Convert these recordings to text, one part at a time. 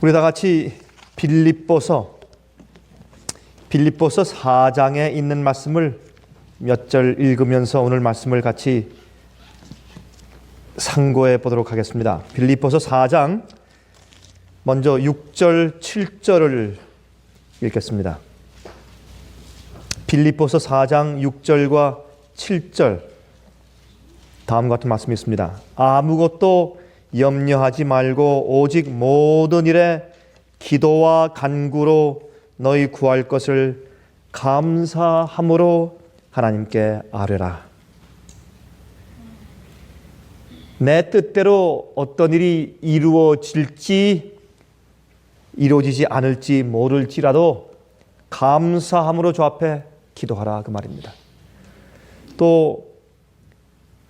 우리 다 같이 빌립보서 4장에 있는 말씀을 몇 절 읽으면서 오늘 말씀을 같이 상고해 보도록 하겠습니다. 빌립보서 4장 먼저 6절, 7절을 읽겠습니다. 빌립보서 4장 6절과 7절 다음과 같은 말씀이 있습니다. 아무것도 염려하지 말고 오직 모든 일에 기도와 간구로 너희 구할 것을 감사함으로 하나님께 아뢰라. 내 뜻대로 어떤 일이 이루어지지 않을지 모를지라도 감사함으로 주 앞에 기도하라, 그 말입니다. 또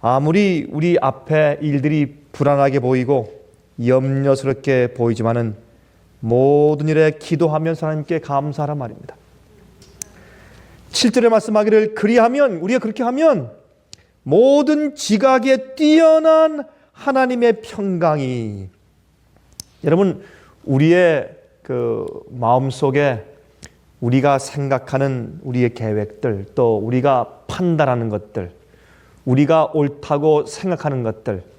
아무리 우리 앞에 일들이 불안하게 보이고 염려스럽게 보이지만은 모든 일에 기도하면서 하나님께 감사하란 말입니다. 7절에 말씀하기를 그리하면, 우리가 그렇게 하면 모든 지각에 뛰어난 하나님의 평강이, 여러분, 우리의 그 마음속에 우리가 생각하는 우리의 계획들, 또 우리가 판단하는 것들, 우리가 옳다고 생각하는 것들,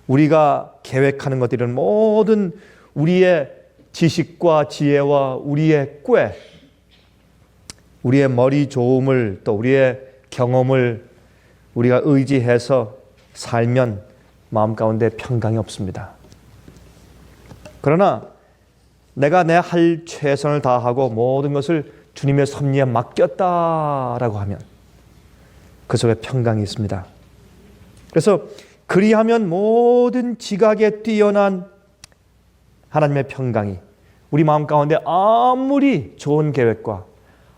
우리가 계획하는 것들은 모든 우리의 지식과 지혜와 우리의 꾀, 우리의 머리 좋음을, 또 우리의 경험을 우리가 의지해서 살면 마음 가운데 평강이 없습니다. 그러나 내가 내 할 최선을 다하고 모든 것을 주님의 섭리에 맡겼다라고 하면 그 속에 평강이 있습니다. 그래서 그리하면 모든 지각에 뛰어난 하나님의 평강이 우리 마음 가운데 아무리 좋은 계획과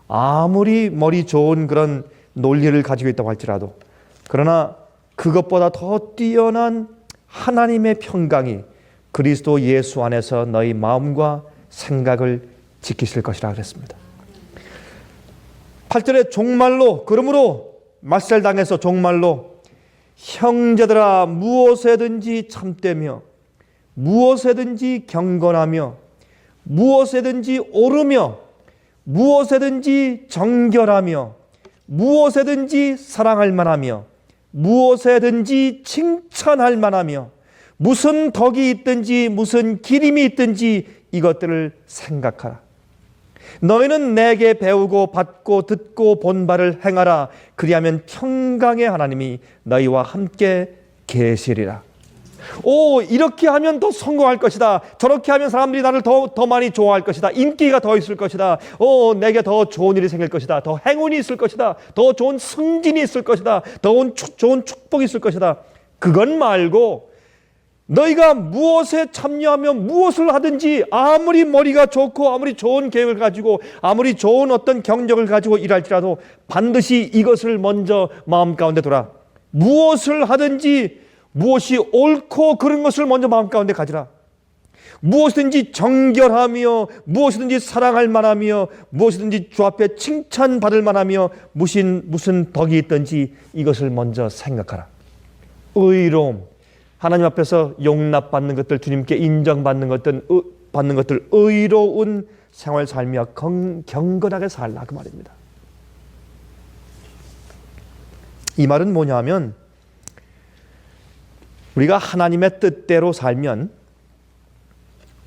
아무리 머리 좋은 그런 논리를 가지고 있다고 할지라도, 그러나 그것보다 더 뛰어난 하나님의 평강이 그리스도 예수 안에서 너희 마음과 생각을 지키실 것이라 그랬습니다. 8절에 종말로, 그러므로 말살당해서 종말로 형제들아 무엇에든지 참되며 무엇에든지 경건하며 무엇에든지 오르며 무엇에든지 정결하며 무엇에든지 사랑할 만하며 무엇에든지 칭찬할 만하며 무슨 덕이 있든지 무슨 기림이 있든지 이것들을 생각하라. 너희는 내게 배우고 받고 듣고 본 바를 행하라. 그리하면 평강의 하나님이 너희와 함께 계시리라. 이렇게 하면 더 성공할 것이다. 저렇게 하면 사람들이 나를 더 많이 좋아할 것이다. 인기가 더 있을 것이다. 내게 더 좋은 일이 생길 것이다. 더 행운이 있을 것이다. 더 좋은 승진이 있을 것이다. 더 좋은 축복이 있을 것이다. 그건 말고 너희가 무엇에 참여하며 무엇을 하든지 아무리 머리가 좋고 아무리 좋은 계획을 가지고 아무리 좋은 어떤 경력을 가지고 일할지라도 반드시 이것을 먼저 마음 가운데 둬라. 무엇을 하든지 무엇이 옳고 그런 것을 먼저 마음 가운데 가지라. 무엇이든지 정결하며 무엇이든지 사랑할 만하며 무엇이든지 주 앞에 칭찬받을 만하며 무슨 덕이 있든지 이것을 먼저 생각하라. 의로움, 하나님 앞에서 용납받는 것들, 주님께 인정받는 것들, 의로운 생활 살며 경건하게 살라, 그 말입니다. 이 말은 뭐냐 하면 우리가 하나님의 뜻대로 살면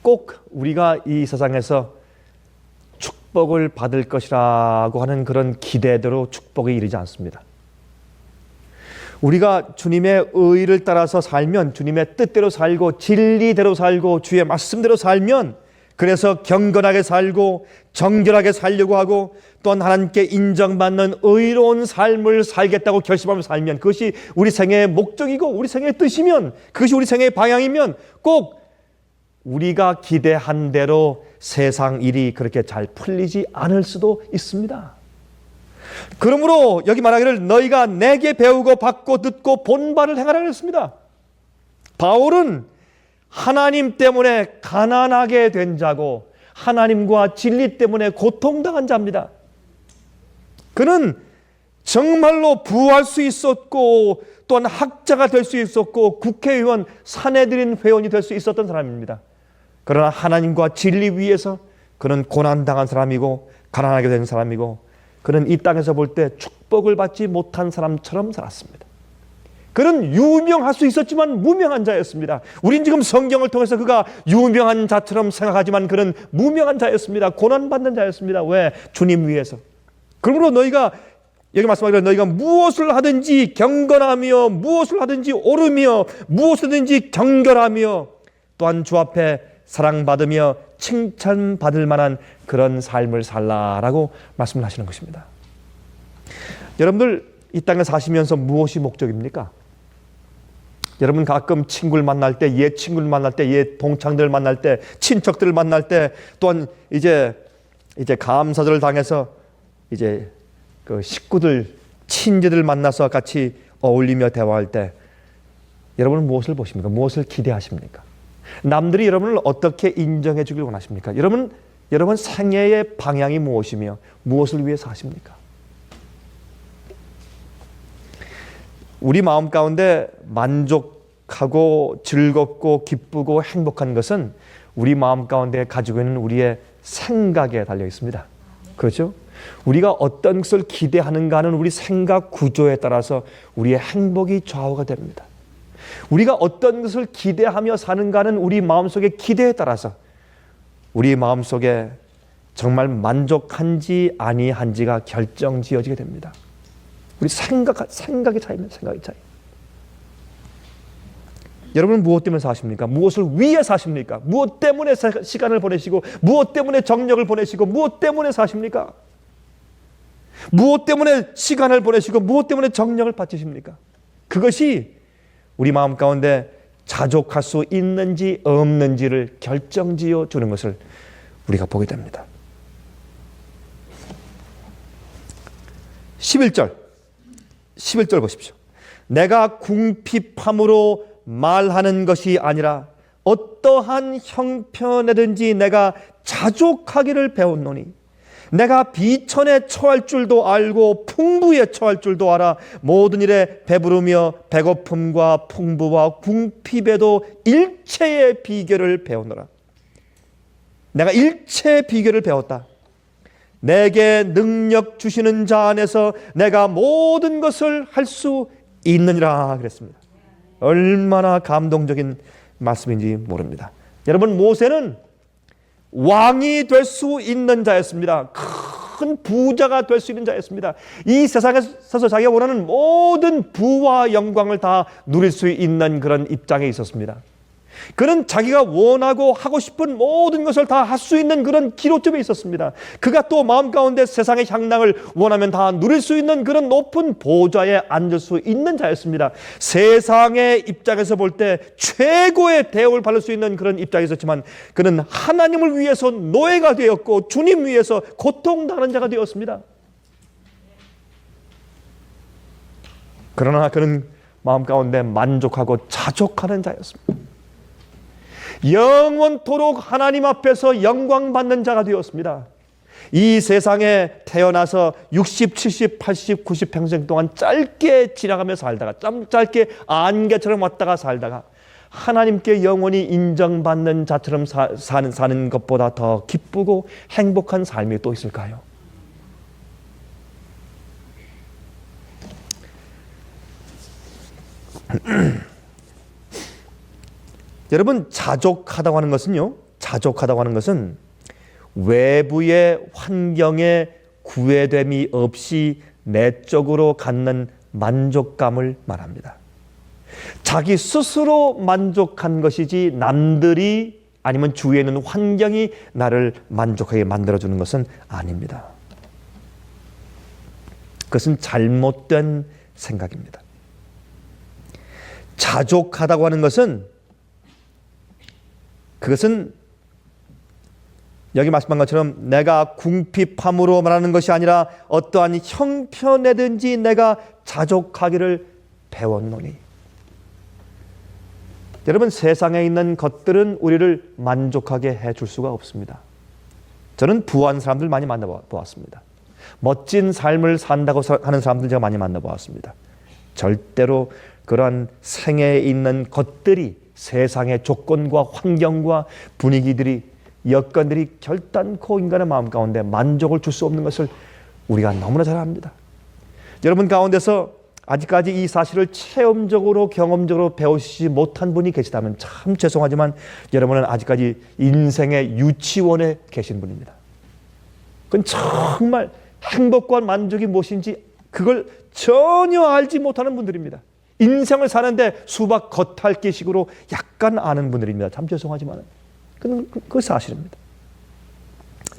꼭 우리가 이 세상에서 축복을 받을 것이라고 하는 그런 기대대로 축복에 이르지 않습니다. 우리가 주님의 의를 따라서 살면, 주님의 뜻대로 살고 진리대로 살고 주의 말씀대로 살면, 그래서 경건하게 살고 정결하게 살려고 하고 또한 하나님께 인정받는 의로운 삶을 살겠다고 결심하며 살면, 그것이 우리 생애의 목적이고 우리 생애의 뜻이면, 그것이 우리 생애의 방향이면 꼭 우리가 기대한 대로 세상 일이 그렇게 잘 풀리지 않을 수도 있습니다. 그러므로 여기 말하기를 너희가 내게 배우고 받고 듣고 본 바를 행하라 그랬습니다. 바울은 하나님 때문에 가난하게 된 자고 하나님과 진리 때문에 고통당한 자입니다. 그는 정말로 부할 수 있었고 또한 학자가 될 수 있었고 국회의원, 사내들인 회원이 될 수 있었던 사람입니다. 그러나 하나님과 진리 위에서 그는 고난당한 사람이고 가난하게 된 사람이고 그는 이 땅에서 볼 때 축복을 받지 못한 사람처럼 살았습니다. 그는 유명할 수 있었지만 무명한 자였습니다. 우린 지금 성경을 통해서 그가 유명한 자처럼 생각하지만 그는 무명한 자였습니다. 고난받는 자였습니다. 왜? 주님 위해서. 그러므로 너희가 여기 말씀하기를 너희가 무엇을 하든지 경건하며 무엇을 하든지 오르며 무엇이든지 경결하며 또한 주 앞에 사랑받으며 칭찬받을 만한 그런 삶을 살라라고 말씀을 하시는 것입니다. 여러분들 이 땅에 사시면서 무엇이 목적입니까? 여러분 가끔 친구를 만날 때, 옛 친구를 만날 때, 옛 동창들을 만날 때, 친척들을 만날 때, 또한 이제 감사절을 당해서 이제 그 식구들, 친지들 만나서 같이 어울리며 대화할 때 여러분은 무엇을 보십니까? 무엇을 기대하십니까? 남들이 여러분을 어떻게 인정해 주길 원하십니까? 여러분 생애의 방향이 무엇이며 무엇을 위해서 하십니까? 우리 마음 가운데 만족하고 즐겁고 기쁘고 행복한 것은 우리 마음 가운데 가지고 있는 우리의 생각에 달려 있습니다. 그렇죠? 우리가 어떤 것을 기대하는가 하는 우리 생각 구조에 따라서 우리의 행복이 좌우가 됩니다. 우리가 어떤 것을 기대하며 사는가 하는 우리 마음속의 기대에 따라서 우리 마음속에 정말 만족한지 아니한지가 결정지어지게 됩니다. 우리 생각의 차이입니다. 생각의 차이. 여러분은 무엇 때문에 사십니까? 무엇을 위해 사십니까? 무엇 때문에 시간을 보내시고 무엇 때문에 정력을 보내시고 무엇 때문에 사십니까? 무엇 때문에 시간을 보내시고 무엇 때문에 정력을 바치십니까? 그것이 우리 마음 가운데 자족할 수 있는지 없는지를 결정지어 주는 것을 우리가 보게 됩니다. 11절 보십시오. 내가 궁핍함으로 말하는 것이 아니라 어떠한 형편에든지 내가 자족하기를 배웠노니 내가 비천에 처할 줄도 알고 풍부에 처할 줄도 알아 모든 일에 배부르며 배고픔과 풍부와 궁핍에도 일체의 비결을 배우노라. 내가 일체의 비결을 배웠다. 내게 능력 주시는 자 안에서 내가 모든 것을 할 수 있느니라 그랬습니다. 얼마나 감동적인 말씀인지 모릅니다. 여러분, 모세는 왕이 될 수 있는 자였습니다. 큰 부자가 될 수 있는 자였습니다. 이 세상에서 자기가 원하는 모든 부와 영광을 다 누릴 수 있는 그런 입장에 있었습니다. 그는 자기가 원하고 하고 싶은 모든 것을 다 할 수 있는 그런 기로점에 있었습니다. 그가 또 마음 가운데 세상의 향락을 원하면 다 누릴 수 있는 그런 높은 보좌에 앉을 수 있는 자였습니다. 세상의 입장에서 볼 때 최고의 대우를 받을 수 있는 그런 입장에 있었지만 그는 하나님을 위해서 노예가 되었고 주님 위해서 고통당하는 자가 되었습니다. 그러나 그는 마음 가운데 만족하고 자족하는 자였습니다. 영원토록 하나님 앞에서 영광받는 자가 되었습니다. 이 세상에 태어나서 60, 70, 80, 90 평생 동안 짧게 지나가며 살다가 짧게 안개처럼 왔다가 살다가 하나님께 영원히 인정받는 자처럼 사는 것보다 더 기쁘고 행복한 삶이 또 있을까요? 여러분, 자족하다고 하는 것은 외부의 환경에 구애됨이 없이 내적으로 갖는 만족감을 말합니다. 자기 스스로 만족한 것이지 남들이 아니면 주위에 있는 환경이 나를 만족하게 만들어주는 것은 아닙니다. 그것은 잘못된 생각입니다. 자족하다고 하는 것은 그것은 여기 말씀한 것처럼 내가 궁핍함으로 말하는 것이 아니라 어떠한 형편에든지 내가 자족하기를 배웠노니. 여러분, 세상에 있는 것들은 우리를 만족하게 해줄 수가 없습니다. 저는 부한 사람들 많이 만나보았습니다. 멋진 삶을 산다고 하는 사람들 제가 많이 만나보았습니다. 절대로 그러한 생애에 있는 것들이 세상의 조건과 환경과 분위기들이, 여건들이 결단코 인간의 마음 가운데 만족을 줄 수 없는 것을 우리가 너무나 잘 압니다. 여러분 가운데서 아직까지 이 사실을 체험적으로 경험적으로 배우시지 못한 분이 계시다면 참 죄송하지만 여러분은 아직까지 인생의 유치원에 계신 분입니다. 그건 정말 행복과 만족이 무엇인지 그걸 전혀 알지 못하는 분들입니다. 인생을 사는데 수박 겉핥기식으로 약간 아는 분들입니다. 참 죄송하지만 그 사실입니다.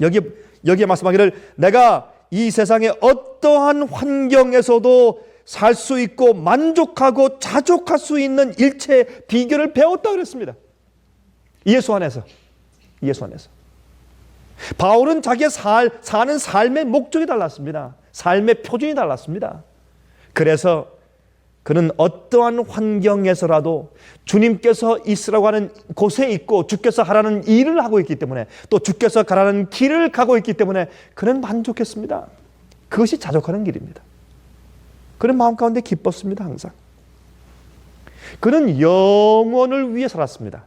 여기에 말씀하기를 내가 이 세상의 어떠한 환경에서도 살 수 있고 만족하고 자족할 수 있는 일체의 비결을 배웠다 그랬습니다. 예수 안에서. 바울은 자기의 사는 삶의 목적이 달랐습니다. 삶의 표준이 달랐습니다. 그래서 그는 어떠한 환경에서라도 주님께서 있으라고 하는 곳에 있고 주께서 하라는 일을 하고 있기 때문에 또 주께서 가라는 길을 가고 있기 때문에 그는 만족했습니다. 그것이 자족하는 길입니다. 그는 마음 가운데 기뻤습니다. 항상. 그는 영혼을 위해 살았습니다.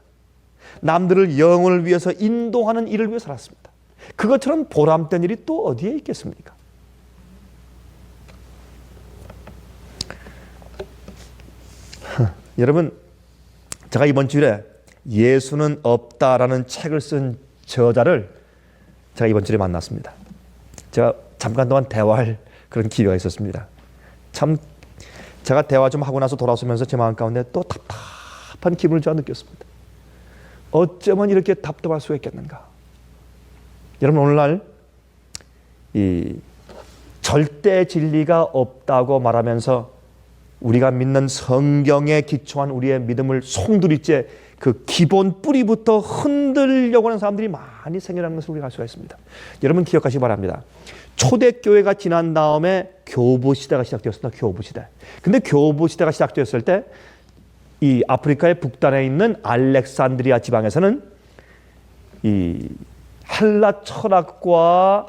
남들을 영혼을 위해서 인도하는 일을 위해 살았습니다. 그것처럼 보람된 일이 또 어디에 있겠습니까? 여러분, 제가 이번 주일에 예수는 없다라는 책을 쓴 저자를 제가 이번 주에 만났습니다. 제가 잠깐 동안 대화할 그런 기회가 있었습니다. 참 제가 대화 좀 하고 나서 돌아서면서 제 마음 가운데 또 답답한 기분을 제가 느꼈습니다. 어쩌면 이렇게 답답할 수가 있겠는가? 여러분, 오늘날 이 절대 진리가 없다고 말하면서 우리가 믿는 성경에 기초한 우리의 믿음을 송두리째 그 기본 뿌리부터 흔들려고 하는 사람들이 많이 생겨나는 것을 우리가 알 수가 있습니다. 여러분 기억하시기 바랍니다. 초대교회가 지난 다음에 교부시대가 시작되었습니다. 교부시대. 근데 교부시대가 시작되었을 때 이 아프리카의 북단에 있는 알렉산드리아 지방에서는 이 헬라 철학과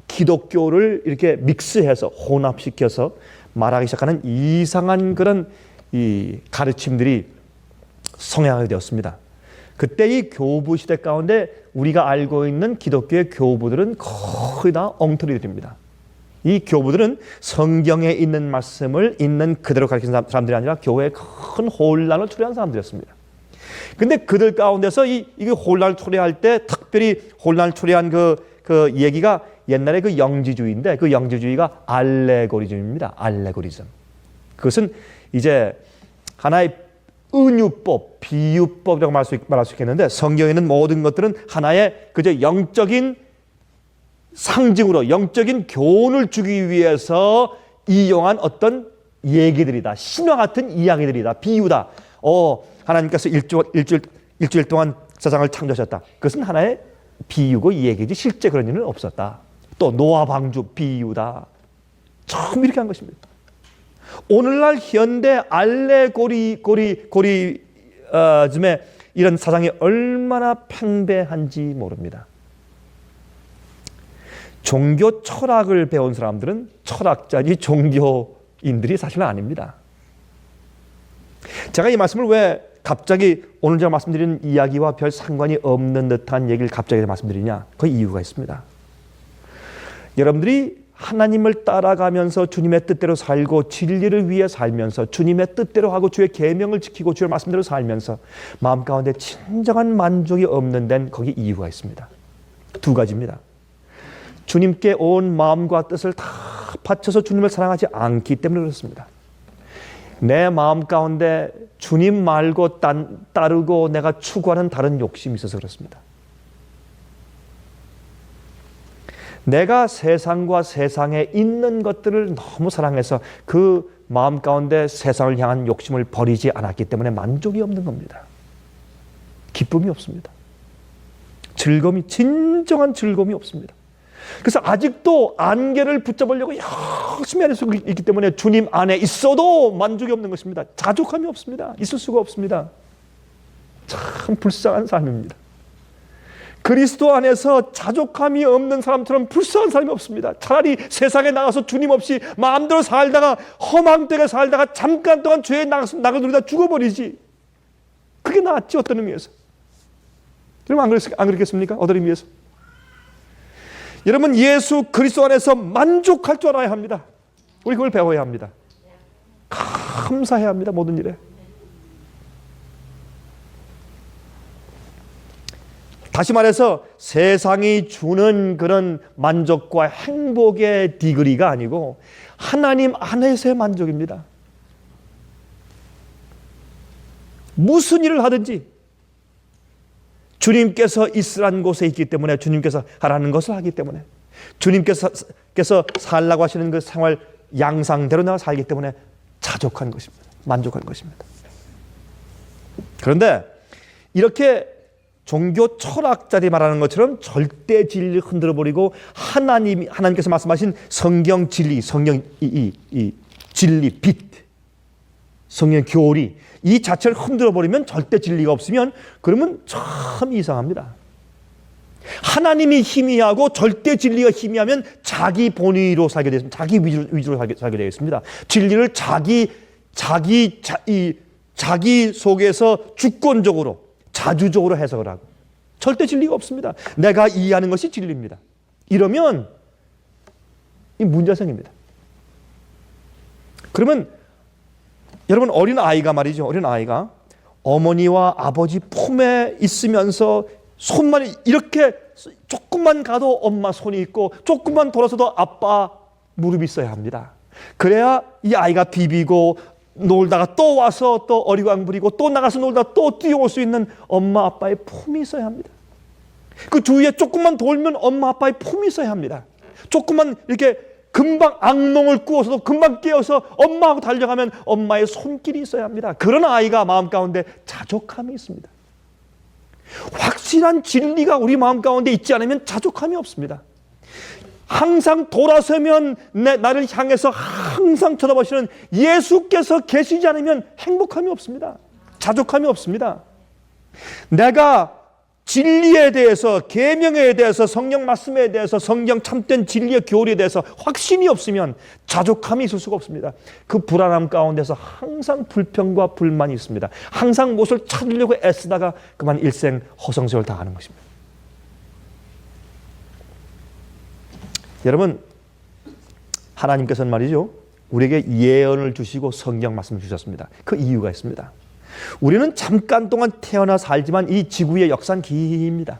기독교를 이렇게 믹스해서 혼합시켜서 말하기 시작하는 이상한 그런 이 가르침들이 성행하게 되었습니다. 그때 이 교부 시대 가운데 우리가 알고 있는 기독교의 교부들은 거의 다 엉터리들입니다. 이 교부들은 성경에 있는 말씀을 있는 그대로 가르치는 사람들이 아니라 교회에 큰 혼란을 초래한 사람들이었습니다. 근데 그들 가운데서 이게 혼란을 초래할 때 특별히 혼란을 초래한 그 얘기가 옛날에 그 영지주의인데 그 영지주의가 알레고리즘입니다. 알레고리즘. 그것은 이제 하나의 은유법, 비유법이라고 말할 수 있겠는데 성경에 있는 모든 것들은 하나의 그저 영적인 상징으로 영적인 교훈을 주기 위해서 이용한 어떤 얘기들이다. 신화 같은 이야기들이다. 비유다. 하나님께서 일주일 동안 세상을 창조하셨다. 그것은 하나의 비유고 얘기지 실제 그런 일은 없었다. 또 노아 방주 비유다. 처음 이렇게 한 것입니다. 오늘날 현대 알레고리즘의 이런 사상이 얼마나 팽배한지 모릅니다. 종교 철학을 배운 사람들은 철학자지 종교인들이 사실은 아닙니다. 제가 이 말씀을 왜 갑자기 오늘 제가 말씀드리는 이야기와 별 상관이 없는 듯한 얘기를 갑자기 말씀드리냐? 그 이유가 있습니다. 여러분들이 하나님을 따라가면서 주님의 뜻대로 살고 진리를 위해 살면서 주님의 뜻대로 하고 주의 계명을 지키고 주의 말씀대로 살면서 마음 가운데 진정한 만족이 없는 데는 거기 이유가 있습니다. 두 가지입니다. 주님께 온 마음과 뜻을 다 바쳐서 주님을 사랑하지 않기 때문에 그렇습니다. 내 마음 가운데 주님 말고 따르고 내가 추구하는 다른 욕심이 있어서 그렇습니다. 내가 세상과 세상에 있는 것들을 너무 사랑해서 그 마음 가운데 세상을 향한 욕심을 버리지 않았기 때문에 만족이 없는 겁니다. 기쁨이 없습니다. 진정한 즐거움이 없습니다. 그래서 아직도 안개를 붙잡으려고 열심히 하는 수가 있기 때문에 주님 안에 있어도 만족이 없는 것입니다. 자족함이 없습니다. 있을 수가 없습니다. 참 불쌍한 삶입니다. 그리스도 안에서 자족함이 없는 사람처럼 불쌍한 사람이 없습니다. 차라리 세상에 나가서 주님 없이 마음대로 살다가 허망되게 살다가 잠깐 동안 죄에 나가 누리다 죽어버리지. 그게 낫지, 어떤 의미에서. 여러분 안 그렇겠습니까? 어떤 의미에서. 여러분, 예수 그리스도 안에서 만족할 줄 알아야 합니다. 우리 그걸 배워야 합니다. 감사해야 합니다, 모든 일에. 다시 말해서 세상이 주는 그런 만족과 행복의 디그리가 아니고 하나님 안에서의 만족입니다. 무슨 일을 하든지 주님께서 있으란 곳에 있기 때문에, 주님께서 하라는 것을 하기 때문에, 주님께서 살라고 하시는 그 생활 양상대로 내가 살기 때문에 자족한 것입니다. 만족한 것입니다. 그런데 이렇게 종교 철학자들이 말하는 것처럼 절대 진리를 흔들어 버리고 하나님께서 말씀하신 성경 진리, 성경 이 진리, 빛, 성경 교리 이 자체를 흔들어 버리면, 절대 진리가 없으면, 그러면 참 이상합니다. 하나님이 희미하고 절대 진리가 희미하면 자기 본위로 살게 되겠습니다. 자기 위주로 살게 되겠습니다. 진리를 자기 속에서 주권적으로, 자주적으로 해석을 하고, 절대 진리가 없습니다. 내가 이해하는 것이 진리입니다. 이러면 이 문제가 생깁니다. 그러면 여러분, 어린 아이가 말이죠. 어린 아이가 어머니와 아버지 품에 있으면서 손만 이렇게 조금만 가도 엄마 손이 있고, 조금만 돌아서도 아빠 무릎이 있어야 합니다. 그래야 이 아이가 비비고 놀다가 또 와서 또 어리광 부리고 또 나가서 놀다가 또 뛰어올 수 있는 엄마 아빠의 품이 있어야 합니다. 그 주위에 조금만 돌면 엄마 아빠의 품이 있어야 합니다. 조금만 이렇게 금방 악몽을 꾸어서도 금방 깨어서 엄마하고 달려가면 엄마의 손길이 있어야 합니다. 그런 아이가 마음 가운데 자족함이 있습니다. 확실한 진리가 우리 마음 가운데 있지 않으면 자족함이 없습니다. 항상 돌아서면 나를 향해서 항상 쳐다보시는 예수께서 계시지 않으면 행복함이 없습니다. 자족함이 없습니다. 내가 진리에 대해서, 계명에 대해서, 성령 말씀에 대해서, 성경 참된 진리의 교리에 대해서 확신이 없으면 자족함이 있을 수가 없습니다. 그 불안함 가운데서 항상 불평과 불만이 있습니다. 항상 무엇을 찾으려고 애쓰다가 그만 일생 허송세월 다하는 것입니다. 여러분, 하나님께서는 말이죠, 우리에게 예언을 주시고 성경 말씀을 주셨습니다. 그 이유가 있습니다. 우리는 잠깐 동안 태어나 살지만 이 지구의 역사는 깁니다.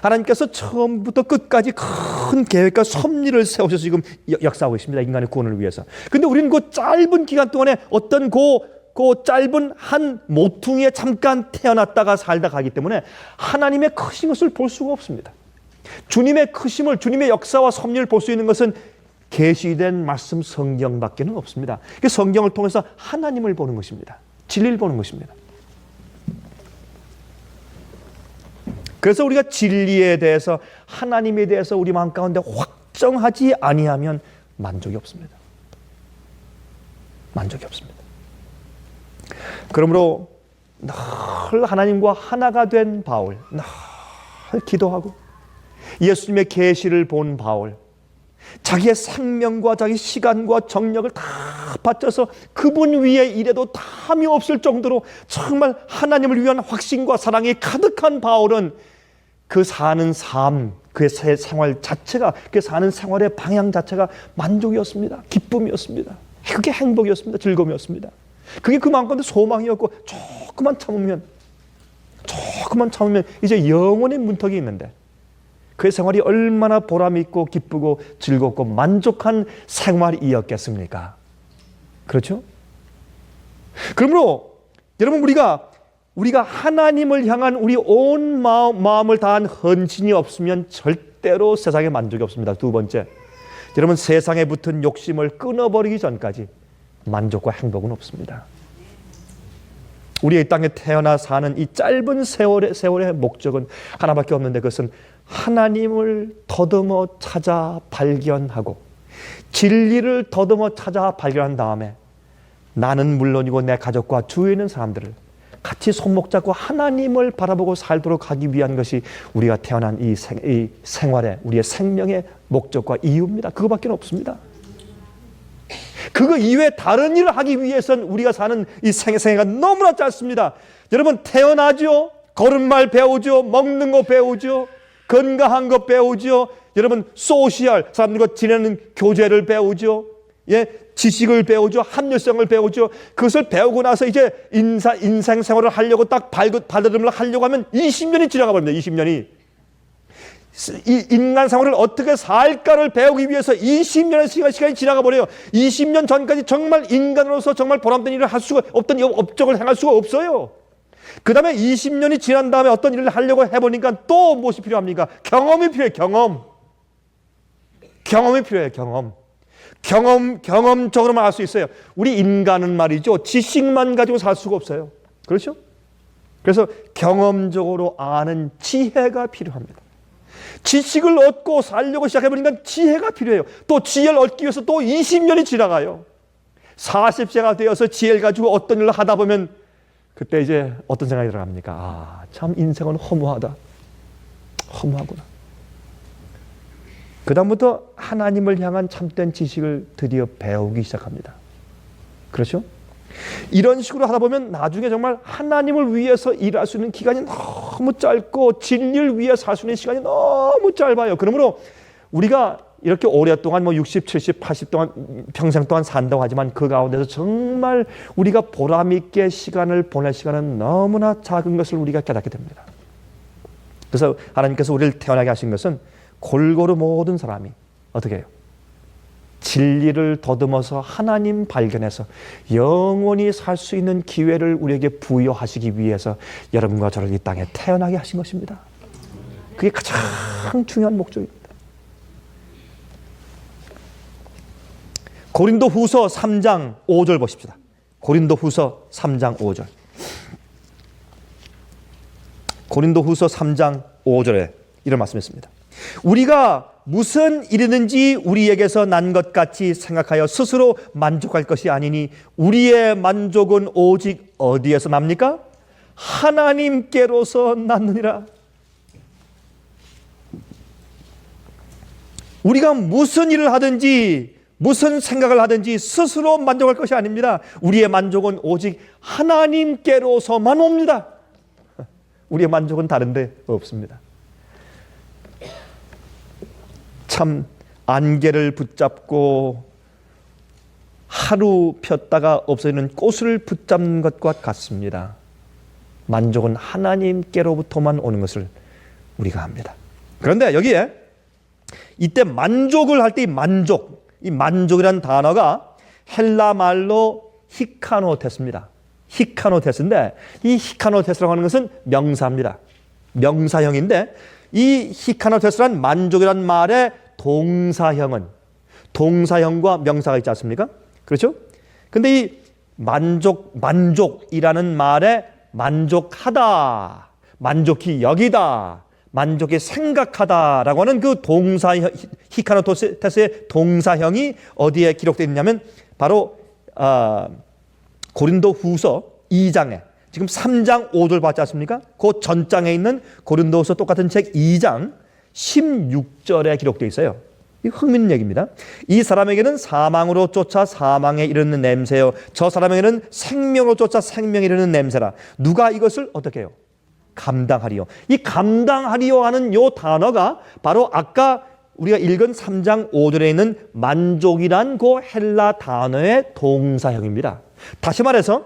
하나님께서 처음부터 끝까지 큰 계획과 섭리를 세우셔서 지금 역사하고 있습니다. 인간의 구원을 위해서. 그런데 우리는 그 짧은 기간 동안에 어떤 그 짧은 한 모퉁이에 잠깐 태어났다가 살다 가기 때문에 하나님의 크신 것을 볼 수가 없습니다. 주님의 크심을, 주님의 역사와 섭리를 볼 수 있는 것은 계시된 말씀 성경밖에는 없습니다. 그 성경을 통해서 하나님을 보는 것입니다. 진리를 보는 것입니다. 그래서 우리가 진리에 대해서, 하나님에 대해서 우리 마음 가운데 확정하지 아니하면 만족이 없습니다. 만족이 없습니다. 그러므로 늘 하나님과 하나가 된 바울, 늘 기도하고 예수님의 계시를 본 바울, 자기의 생명과 자기 시간과 정력을 다 바쳐서 그분 위에 일해도 탐이 없을 정도로 정말 하나님을 위한 확신과 사랑이 가득한 바울은 그 사는 삶, 그의 생활 자체가, 그 사는 생활의 방향 자체가 만족이었습니다. 기쁨이었습니다. 그게 행복이었습니다. 즐거움이었습니다. 그게 그 마음 가운데 소망이었고, 조금만 참으면 이제 영원의 문턱이 있는데 그의 생활이 얼마나 보람 있고 기쁘고 즐겁고 만족한 생활이었겠습니까? 그렇죠? 그러므로 여러분, 우리가 하나님을 향한 우리 온 마음을 다한 헌신이 없으면 절대로 세상에 만족이 없습니다. 두 번째, 여러분, 세상에 붙은 욕심을 끊어버리기 전까지 만족과 행복은 없습니다. 우리의 땅에 태어나 사는 이 짧은 세월의 목적은 하나밖에 없는데, 그것은 하나님을 더듬어 찾아 발견하고 진리를 더듬어 찾아 발견한 다음에 나는 물론이고 내 가족과 주위에 있는 사람들을 같이 손목 잡고 하나님을 바라보고 살도록 하기 위한 것이 우리가 태어난 이 생활의, 우리의 생명의 목적과 이유입니다. 그거밖에 없습니다. 그거 이외에 다른 일을 하기 위해서는 우리가 사는 이 생애가 너무나 짧습니다. 여러분, 태어나죠? 걸음말 배우죠? 먹는 거 배우죠? 건강한 거 배우죠? 여러분, 소시알, 사람들과 지내는 교제를 배우죠? 예, 지식을 배우죠? 합리성을 배우죠? 그것을 배우고 나서 이제 인생 생활을 하려고 딱 발돋움을 하려고 하면 20년이 지나가 버립니다. 20년이. 이 인간 생활을 어떻게 살까를 배우기 위해서 20년의 시간이 지나가 버려요. 20년 전까지 정말 인간으로서 정말 보람된 일을 할 수가 없던 업적을 행할 수가 없어요. 그 다음에 20년이 지난 다음에 어떤 일을 하려고 해보니까 또 무엇이 필요합니까? 경험이 필요해요. 경험이 필요해요. 경험적으로만 알 수 있어요. 우리 인간은 말이죠, 지식만 가지고 살 수가 없어요. 그렇죠? 그래서 경험적으로 아는 지혜가 필요합니다. 지식을 얻고 살려고 시작해보니까 지혜가 필요해요. 또 지혜를 얻기 위해서 또 20년이 지나가요. 40세가 되어서 지혜를 가지고 어떤 일을 하다 보면 그때 이제 어떤 생각이 들어갑니까? 참 인생은 허무하구나. 그 다음부터 하나님을 향한 참된 지식을 드디어 배우기 시작합니다. 그렇죠? 이런 식으로 하다 보면 나중에 정말 하나님을 위해서 일할 수 있는 기간이 너무 짧고 진리를 위해 살 수 있는 시간이 너무 짧아요. 그러므로 우리가 이렇게 오랫동안 60, 70, 80 동안 평생 동안 산다고 하지만 그 가운데서 정말 우리가 보람 있게 시간을 보낼 시간은 너무나 작은 것을 우리가 깨닫게 됩니다. 그래서 하나님께서 우리를 태어나게 하신 것은 골고루 모든 사람이 어떻게 해요? 진리를 더듬어서 하나님 발견해서 영원히 살 수 있는 기회를 우리에게 부여하시기 위해서 여러분과 저를 이 땅에 태어나게 하신 것입니다. 그게 가장 중요한 목적입니다. 고린도후서 3장 5절 보십시다. 고린도후서 3장 5절. 고린도후서 3장 5절에 이런 말씀이 있습니다. 우리가 무슨 일이든지 우리에게서 난 것 같이 생각하여 스스로 만족할 것이 아니니 우리의 만족은 오직 어디에서 납니까? 하나님께로서 났느니라. 우리가 무슨 일을 하든지 무슨 생각을 하든지 스스로 만족할 것이 아닙니다. 우리의 만족은 오직 하나님께로서만 옵니다. 우리의 만족은 다른 데 없습니다. 참 안개를 붙잡고 하루 폈다가 없어지는 꽃을 붙잡는 것과 같습니다. 만족은 하나님께로부터만 오는 것을 우리가 합니다. 그런데 여기에 이때 만족을 할 때 이 만족이라는 단어가 헬라 말로 히카노테스입니다. 히카노테스인데 이 히카노테스라고 하는 것은 명사입니다. 명사형인데 이 히카노테스란 만족이라는 말의 동사형과 명사가 있지 않습니까? 그렇죠? 근데 이 만족이라는 말에 만족하다, 만족히 여기다, 만족히 생각하다라고 하는 그 동사형, 히카노테스의 동사형이 어디에 기록되어 있냐면 바로 고린도후서 2장에 지금 3장 5절 봤지 않습니까? 그 전장에 있는 고린도후서 똑같은 책 2장 16절에 기록되어 있어요. 이 흥미있는 얘기입니다. 이 사람에게는 사망으로 쫓아 사망에 이르는 냄새요, 저 사람에게는 생명으로 쫓아 생명에 이르는 냄새라. 누가 이것을 어떻게 해요? 감당하리요. 이 감당하리요 하는 요 단어가 바로 아까 우리가 읽은 3장 5절에 있는 만족이란 그 헬라 단어의 동사형입니다. 다시 말해서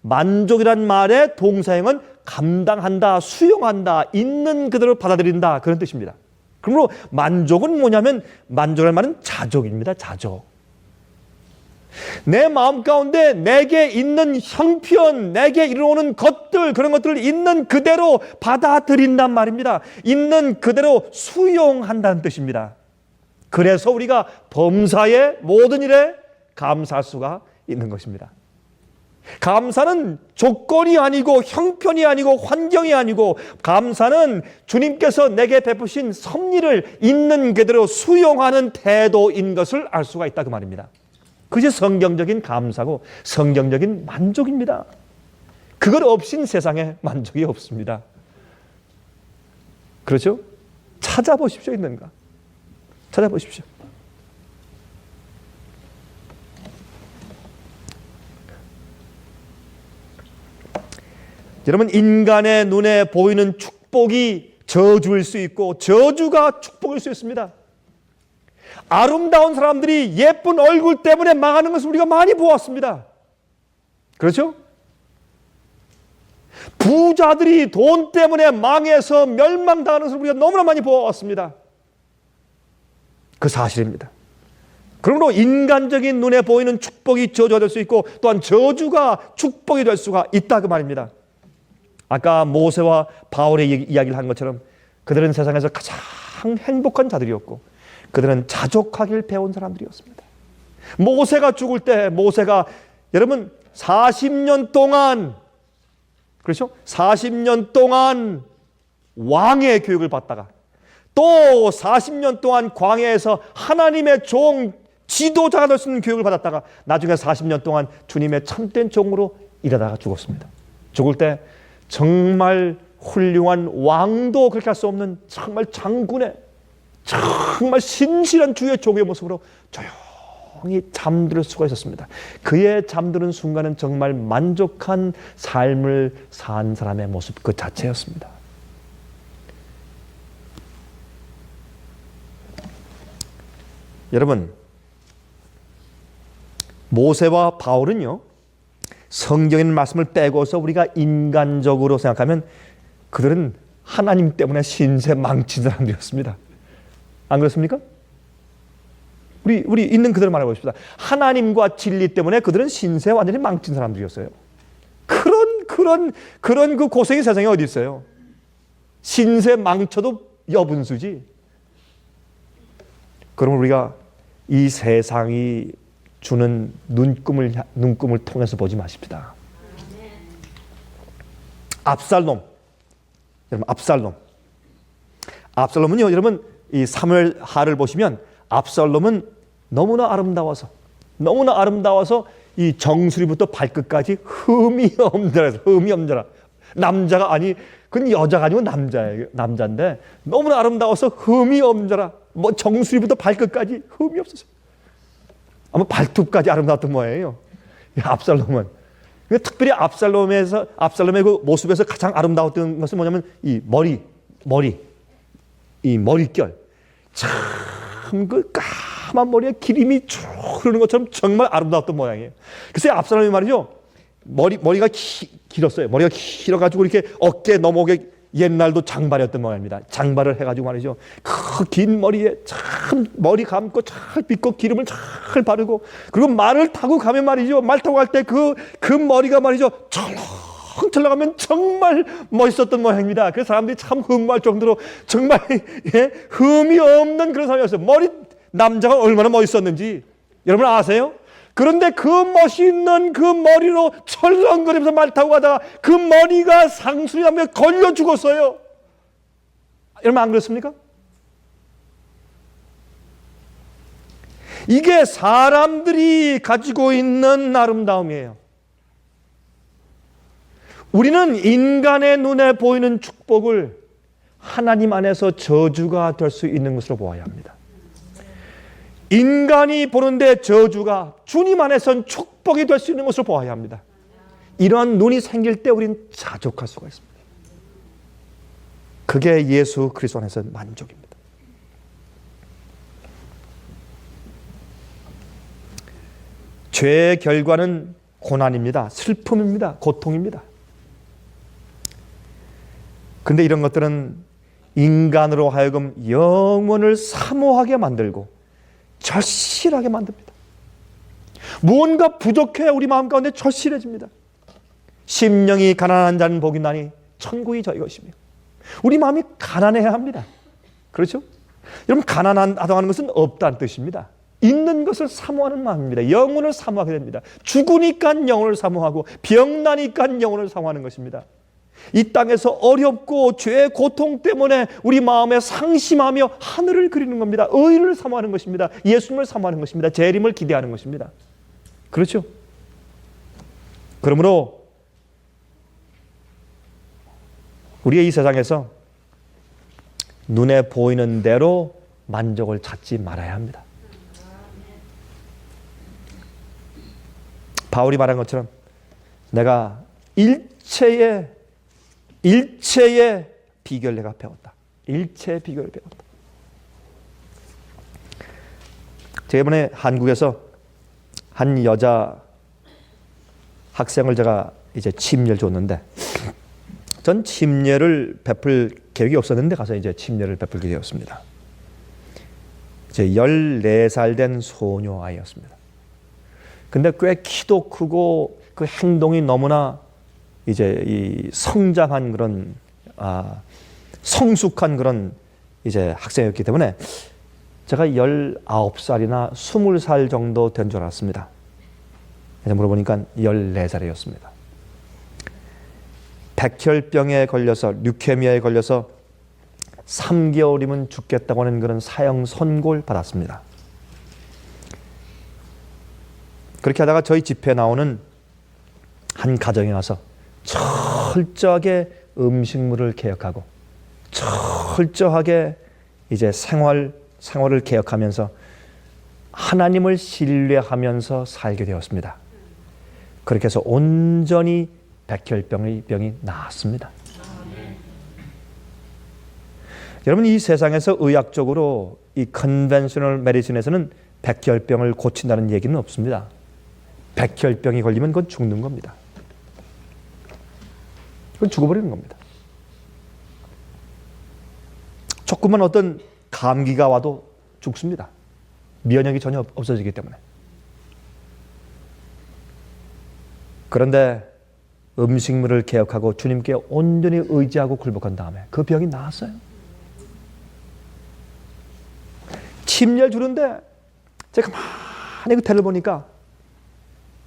만족이란 말의 동사형은 감당한다, 수용한다, 있는 그대로 받아들인다, 그런 뜻입니다. 그러므로 만족은 뭐냐면 만족이라는 말은 자족입니다. 자족. 내 마음 가운데 내게 있는 형편, 내게 이루어오는 것들, 그런 것들을 있는 그대로 받아들인단 말입니다. 있는 그대로 수용한다는 뜻입니다. 그래서 우리가 범사의 모든 일에 감사할 수가 있는 것입니다. 감사는 조건이 아니고 형편이 아니고 환경이 아니고 감사는 주님께서 내게 베푸신 섭리를 있는 그대로 수용하는 태도인 것을 알 수가 있다, 그 말입니다. 그것이 성경적인 감사고 성경적인 만족입니다. 그걸 없인 세상에 만족이 없습니다. 그렇죠? 찾아보십시오. 있는가? 찾아보십시오. 여러분, 인간의 눈에 보이는 축복이 저주일 수 있고 저주가 축복일 수 있습니다. 아름다운 사람들이 예쁜 얼굴 때문에 망하는 것을 우리가 많이 보았습니다. 그렇죠? 부자들이 돈 때문에 망해서 멸망당하는 것을 우리가 너무나 많이 보았습니다. 그 사실입니다. 그러므로 인간적인 눈에 보이는 축복이 저주가 될 수 있고 또한 저주가 축복이 될 수가 있다 그 말입니다. 아까 모세와 바울의 이야기를 한 것처럼 그들은 세상에서 가장 행복한 자들이었고 그들은 자족하길 배운 사람들이었습니다. 모세가 죽을 때 모세가 여러분 40년 동안 그렇죠? 40년 동안 왕의 교육을 받다가 또 40년 동안 광야에서 하나님의 종 지도자가 될 수 있는 교육을 받았다가 나중에 40년 동안 주님의 참된 종으로 일하다가 죽었습니다. 죽을 때 정말 훌륭한 왕도 그렇게 할 수 없는 정말 장군의 정말 신실한 주의 종의 모습으로 조용히 잠들 수가 있었습니다. 그의 잠드는 순간은 정말 만족한 삶을 산 사람의 모습 그 자체였습니다. 여러분, 모세와 바울은요, 성경의 말씀을 빼고서 우리가 인간적으로 생각하면 그들은 하나님 때문에 신세 망친 사람들이었습니다. 안 그렇습니까? 우리 있는 그대로 말해봅시다. 하나님과 진리 때문에 그들은 신세 완전히 망친 사람들이었어요. 그런 그 고생이 세상에 어디 있어요? 신세 망쳐도 여분수지. 그럼 우리가 이 세상이 주는 눈금을 통해서 보지 마십시다. 압살롬. 여러분, 압살롬은요, 여러분, 이 사무엘하를 보시면 압살롬은 너무나 아름다워서 이 정수리부터 발끝까지 흠이 엄절하. 남자가 아니, 그건 여자가 아니고 남자인데 너무나 아름다워서 흠이 엄절하. 뭐 정수리부터 발끝까지 흠이 없었어요. 아마 발톱까지 아름다웠던 모양이에요. 압살롬은. 특별히 압살롬의 그 모습에서 가장 아름다웠던 것은 뭐냐면 이 머릿결. 참 그 까만 머리에 기름이 쭉 흐르는 것처럼 정말 아름다웠던 모양이에요. 그래서 압살롬이 말이죠. 머리가 길었어요. 머리가 길어가지고 이렇게 어깨 넘어오게 옛날도 장발이었던 모양입니다. 장발을 해가지고 말이죠. 그 긴 머리에 참 머리 감고 잘 빗고 기름을 잘 바르고 그리고 말을 타고 가면 말이죠. 말 타고 갈 때 그 머리가 말이죠. 철렁철렁하면 정말 멋있었던 모양입니다. 그래서 사람들이 참 흠모할 정도로 정말 흠이 없는 그런 사람이었어요. 남자가 얼마나 멋있었는지 여러분 아세요? 그런데 그 멋있는 그 머리로 철렁거리면서 말 타고 가다가 그 머리가 상수리나무에 걸려 죽었어요. 여러분 안 그렇습니까? 이게 사람들이 가지고 있는 아름다움이에요. 우리는 인간의 눈에 보이는 축복을 하나님 안에서 저주가 될 수 있는 것으로 보아야 합니다. 인간이 보는데 저주가 주님 안에선 축복이 될 수 있는 것으로 보아야 합니다. 이러한 눈이 생길 때 우리는 자족할 수가 있습니다. 그게 예수 그리스도 안에서 만족입니다. 죄의 결과는 고난입니다. 슬픔입니다. 고통입니다. 그런데 이런 것들은 인간으로 하여금 영원을 사모하게 만들고 절실하게 만듭니다. 무언가 부족해 우리 마음 가운데 절실해집니다. 심령이 가난한 자는 복이 나니 천국이 저희 것이며. 우리 마음이 가난해야 합니다. 그렇죠? 여러분 가난하다고 하는 것은 없다는 뜻입니다. 있는 것을 사모하는 마음입니다. 영혼을 사모하게 됩니다. 죽으니까 영혼을 사모하고 병나니까 영혼을 사모하는 것입니다. 이 땅에서 어렵고 죄의 고통 때문에 우리 마음에 상심하며 하늘을 그리는 겁니다. 의를 사모하는 것입니다. 예수님을 사모하는 것입니다. 재림을 기대하는 것입니다. 그렇죠? 그러므로 우리의 이 세상에서 눈에 보이는 대로 만족을 찾지 말아야 합니다. 바울이 말한 것처럼 내가 일체의 일체의 비결을 내가 배웠다. 일체의 비결을 배웠다. 제가 이번에 한국에서 한 여자 학생을 제가 이제 침례를 줬는데, 전 침례를 베풀 계획이 없었는데 가서 이제 침례를 베풀게 되었습니다. 이제 14살 된 소녀 아이였습니다. 근데 꽤 키도 크고 그 행동이 너무나 이제 이 성장한 그런 성숙한 그런 이제 학생이었기 때문에 제가 19살이나 20살 정도 된 줄 알았습니다. 그래서 물어보니까 14살이었습니다. 백혈병에 걸려서, 류케미아에 걸려서 3개월이면 죽겠다고 하는 그런 사형 선고를 받았습니다. 그렇게 하다가 저희 집회에 나오는 한 가정에 와서 철저하게 음식물을 개혁하고 철저하게 이제 생활을 개혁하면서 하나님을 신뢰하면서 살게 되었습니다. 그렇게 해서 온전히 백혈병이 나았습니다. 여러분, 이 세상에서 의학적으로 이 컨벤셔널 메디신에서는 백혈병을 고친다는 얘기는 없습니다. 백혈병이 걸리면 그건 죽는 겁니다. 그건 죽어버리는 겁니다. 조금만 어떤 감기가 와도 죽습니다. 면역이 전혀 없어지기 때문에. 그런데 음식물을 개혁하고 주님께 온전히 의지하고 굴복한 다음에 그 병이 나았어요. 침례를 주는데 제가 가만히 그 태를 보니까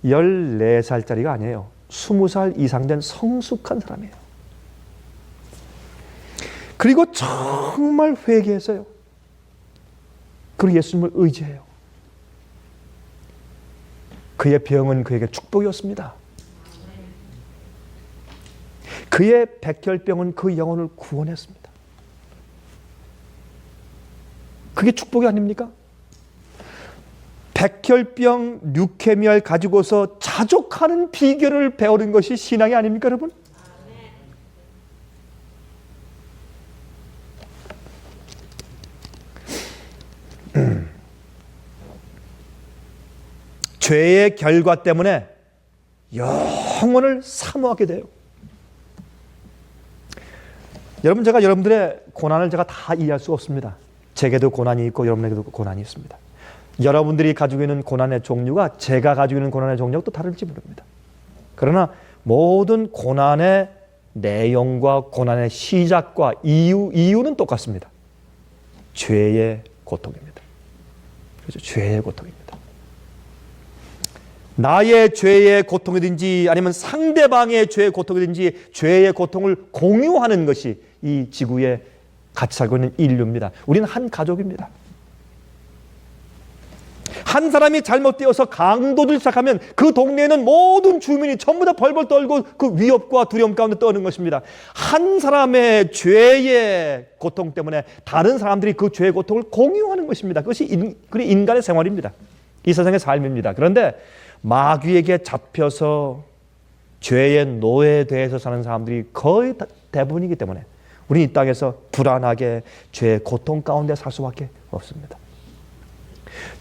14살짜리가 아니에요. 20살 이상 된 성숙한 사람이에요. 그리고 정말 회개했어요. 그리고 예수님을 의지해요. 그의 병은 그에게 축복이었습니다. 그의 백혈병은 그 영혼을 구원했습니다. 그게 축복이 아닙니까? 백혈병, 류케미아를 가지고서 자족하는 비결을 배우는 것이 신앙이 아닙니까, 여러분? 죄의 결과 때문에 영혼을 사모하게 돼요. 여러분, 제가 여러분들의 고난을 제가 다 이해할 수 없습니다. 제게도 고난이 있고 여러분에게도 고난이 있습니다. 여러분들이 가지고 있는 고난의 종류가 제가 가지고 있는 고난의 종류가 또 다를지 모릅니다. 그러나 모든 고난의 내용과 고난의 시작과 이유는 똑같습니다. 죄의 고통입니다. 그렇죠? 죄의 고통입니다. 나의 죄의 고통이든지 아니면 상대방의 죄의 고통이든지 죄의 고통을 공유하는 것이 이 지구에 같이 살고 있는 인류입니다. 우리는 한 가족입니다. 한 사람이 잘못되어서 강도를 시작하면 그 동네에는 모든 주민이 전부 다 벌벌 떨고 그 위협과 두려움 가운데 떠는 것입니다. 한 사람의 죄의 고통 때문에 다른 사람들이 그 죄의 고통을 공유하는 것입니다. 그것이 인간의 생활입니다. 이 세상의 삶입니다. 그런데 마귀에게 잡혀서 죄의 노예돼서 사는 사람들이 거의 대부분이기 때문에 우리는 이 땅에서 불안하게 죄의 고통 가운데 살 수밖에 없습니다.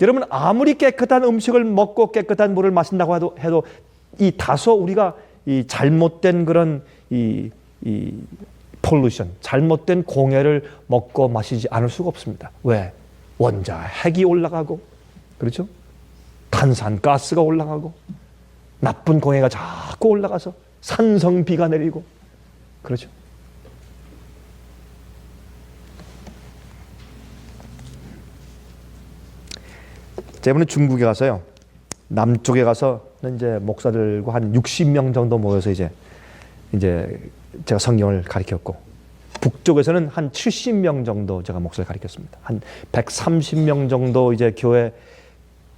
여러분, 아무리 깨끗한 음식을 먹고 깨끗한 물을 마신다고 해도 이 다소 우리가 이 잘못된 그런 이 폴루션, 잘못된 공해를 먹고 마시지 않을 수가 없습니다. 왜? 원자 핵이 올라가고, 그렇죠? 탄산가스가 올라가고, 나쁜 공해가 자꾸 올라가서 산성비가 내리고, 그렇죠? 제가 이번에 중국에 가서요, 남쪽에 가서는 이제 목사들과 한 60명 정도 모여서 이제 제가 성경을 가르쳤고, 북쪽에서는 한 70명 정도 제가 목사를 가르쳤습니다. 한 130명 정도 이제 교회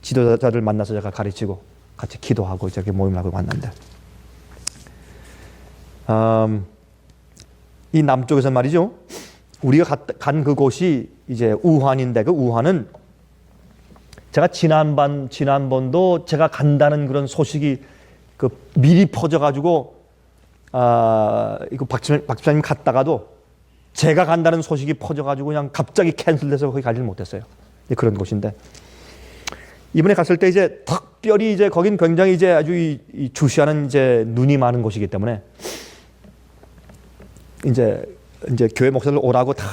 지도자들 만나서 제가 가르치고 같이 기도하고 이렇게 모임을 하고 왔는데, 이 남쪽에서 말이죠, 우리가 간 그곳이 이제 우한인데, 그 우한은 제가 지난번도 제가 간다는 그런 소식이 미리 퍼져가지고 이거 박 집사님 갔다가도 제가 간다는 소식이 퍼져가지고 그냥 갑자기 캔슬돼서 거기 가지를 못했어요. 그런 곳인데 이번에 갔을 때 이제 특별히 이제 거긴 굉장히 이제 아주 이 주시하는 이제 눈이 많은 곳이기 때문에 이제 교회 목사들 오라고 다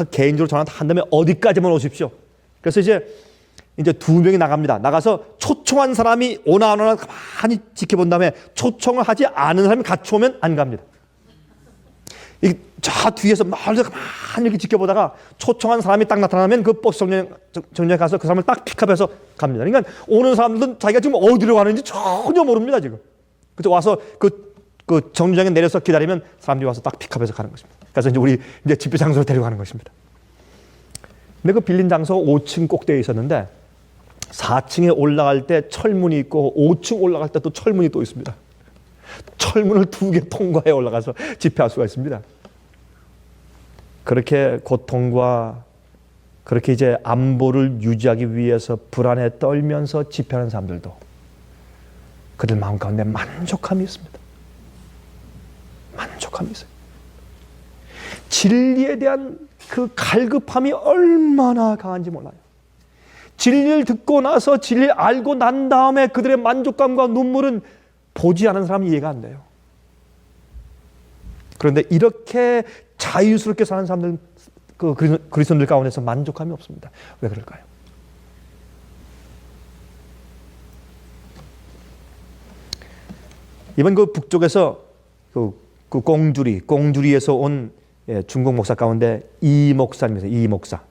개인적으로 전화 한 다음에 어디까지만 오십시오. 그래서 이제 두 명이 나갑니다. 나가서 초청한 사람이 오나 안 오나 가만히 지켜본 다음에 초청을 하지 않은 사람이 같이 오면 안 갑니다. 저 뒤에서 멀리서 가만히 이렇게 지켜보다가 초청한 사람이 딱 나타나면 그 버스 정류장에 가서 그 사람을 딱 픽업해서 갑니다. 그러니까 오는 사람들은 자기가 지금 어디로 가는지 전혀 모릅니다, 지금. 그래서 와서 그 정류장에 내려서 기다리면 사람들이 와서 딱 픽업해서 가는 것입니다. 그래서 이제 우리 이제 집회 장소로 데려가는 것입니다. 근데 그 빌린 장소가 5층 꼭대기에 있었는데 4층에 올라갈 때 철문이 있고 5층 올라갈 때 또 철문이 또 있습니다. 철문을 2개 통과해 올라가서 집회할 수가 있습니다. 그렇게 고통과 그렇게 이제 안보를 유지하기 위해서 불안에 떨면서 집회하는 사람들도 그들 마음 가운데 만족함이 있습니다. 만족함이 있어요. 진리에 대한 그 갈급함이 얼마나 강한지 몰라요. 진리를 듣고 나서 진리를 알고 난 다음에 그들의 만족감과 눈물은 보지 않은 사람은 이해가 안 돼요. 그런데 이렇게 자유스럽게 사는 사람들은 그 그리스도인들 가운데서 만족감이 없습니다. 왜 그럴까요? 이번 그 북쪽에서 그 공주리에서 온 중국 목사 가운데 이 목사님이세요. 이 목사.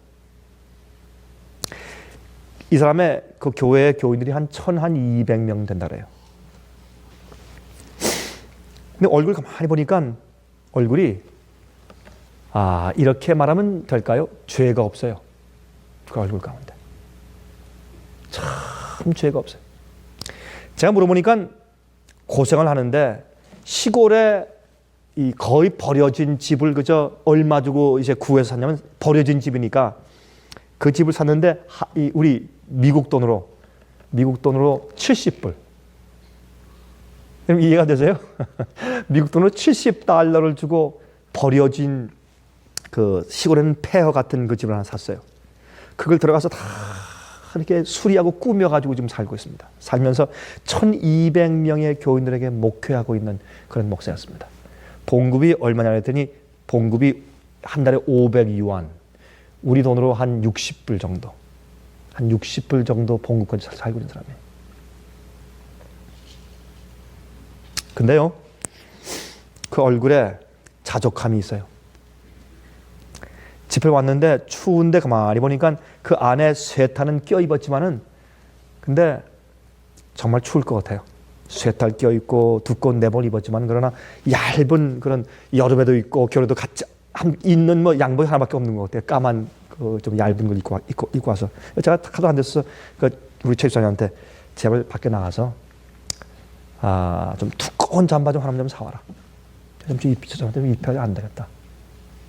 이 사람의 그 교회의 교인들이 한 1,200명 된다 그래요. 근데 얼굴 가만히 보니까 얼굴이 이렇게 말하면 될까요? 죄가 없어요. 그 얼굴 가운데. 참 죄가 없어요. 제가 물어보니까 고생을 하는데 시골에 이 거의 버려진 집을 그저 얼마 주고 이제 구해서 샀냐면 버려진 집이니까 그 집을 샀는데 우리 미국 돈으로 70불. 그럼 이해가 되세요? 미국 돈으로 70달러를 주고 버려진 그 시골에는 폐허 같은 그 집을 하나 샀어요. 그걸 들어가서 다 이렇게 수리하고 꾸며가지고 지금 살고 있습니다. 살면서 1,200명의 교인들에게 목회하고 있는 그런 목사였습니다. 봉급이 얼마냐 했더니 봉급이 한 달에 500유안, 우리 돈으로 한 60불 정도. 한 60불 정도 봉급까지 살고 있는 사람이에요. 근데요, 그 얼굴에 자족함이 있어요. 집에 왔는데 추운데 가만히 보니까 그 안에 쇠타는 껴입었지만은 근데 정말 추울 것 같아요. 쇠탈 껴입고 두꺼운 내복을 입었지만 그러나 얇은 그런 여름에도 있고 겨울에도 같이 있는 뭐 양복이 하나밖에 없는 것 같아요. 까만 그 좀 얇은 걸 입고 와서 제가 하도 안 됐어. 그 우리 최 집사님한테 제발 밖에 나가서 좀 두꺼운 잠바 좀 하나 좀 사와라. 좀 입혀야 안 되겠다.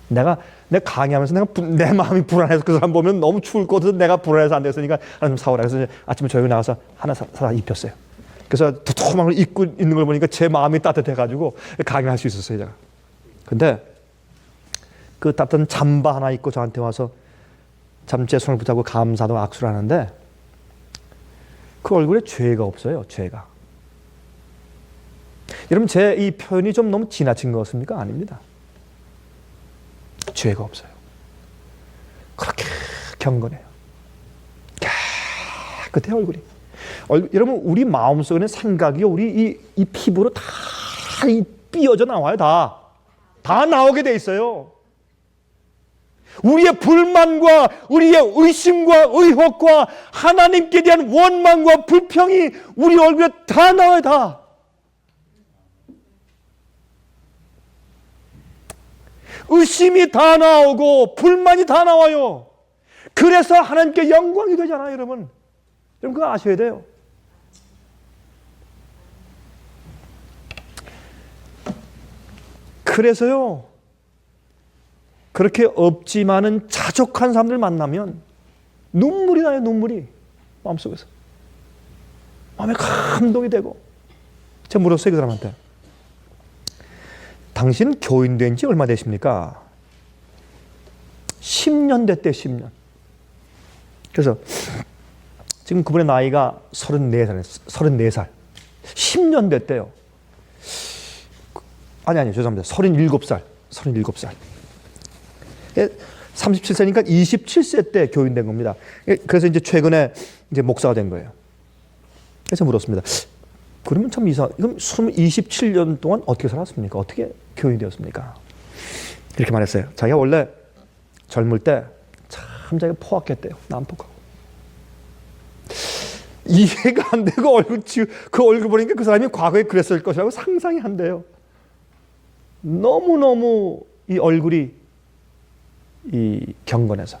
내가 강의하면서 내 마음이 불안해서 그 사람 보면 너무 추울 것 같아서 내가 불안해서 안 됐으니까 하나 좀 사오라. 그래서 아침에 저희 나가서 하나 사다 입혔어요. 그래서 두툼한 걸 입고 있는 걸 보니까 제 마음이 따뜻해가지고 강의할 수 있었어요, 제가. 근데 그 따뜻한 잠바 하나 입고 저한테 와서 참 제 손을 붙잡고 감사도 악수를 하는데 그 얼굴에 죄가 없어요, 죄가. 여러분, 제 이 표현이 좀 너무 지나친 것 같습니까? 아닙니다. 죄가 없어요. 그렇게 경건해요. 깨끗해요, 얼굴이. 여러분, 우리 마음속에는 생각이요, 우리 이 피부로 다 삐어져 나와요. 다 나오게 돼 있어요. 우리의 불만과 우리의 의심과 의혹과 하나님께 대한 원망과 불평이 우리 얼굴에 다 나와요. 다. 의심이 다 나오고 불만이 다 나와요. 그래서 하나님께 영광이 되잖아요, 여러분. 여러분 그거 아셔야 돼요. 그래서요, 그렇게 없지만은 자족한 사람들 만나면 눈물이 나요, 눈물이. 마음속에서. 마음에 감동이 되고. 제가 물었어요, 그 사람한테. 당신 교인 된 지 얼마 되십니까? 10년 됐대, 10년. 그래서 지금 그분의 나이가 34살, 34살. 10년 됐대요. 아니, 죄송합니다. 37살. 37살. 37세니까 27세 때 교인 된 겁니다. 그래서 이제 최근에 이제 목사가 된 거예요. 그래서 물었습니다. 그러면 참 그럼 27년 동안 어떻게 살았습니까? 어떻게 교인 되었습니까? 이렇게 말했어요. 자기가 원래 젊을 때 참 자기가 포악했대요. 난폭하고. 이해가 안 되고 그 얼굴 보니까 그 사람이 과거에 그랬을 것이라고 상상이 안 돼요. 너무너무 이 얼굴이 경건해서